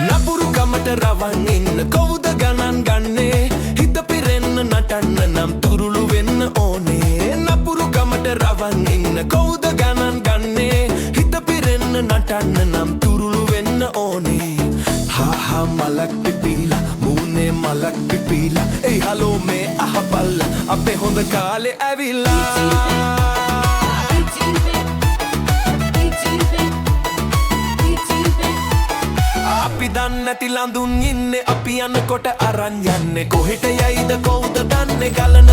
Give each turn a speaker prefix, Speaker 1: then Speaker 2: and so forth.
Speaker 1: නපුරු කමට රවන් ඉන්න කවුද ගණන් ගන්නේ හිත පිරෙන්න නටන්න නම් තුරුළු වෙන්න ඕනේ නපුරු කමට රවන් ඉන්න කවුද ගණන් ගන්නේ හිත පිරෙන්න නටන්න නම් තුරුළු වෙන්න ඕනේ හා මලක් පිපිලා මූනේ මලක් පිපිලා ඒ හලෝ මේ අහපල්ලා අපේ හොඳ කාලේ ඇවිල්ලා අපි දන්නේ නැති ලඳුන් ඉන්නේ අපි යනකොට අරන් යන්නේ කොහෙට යයිද කවුද දන්නේ ගලන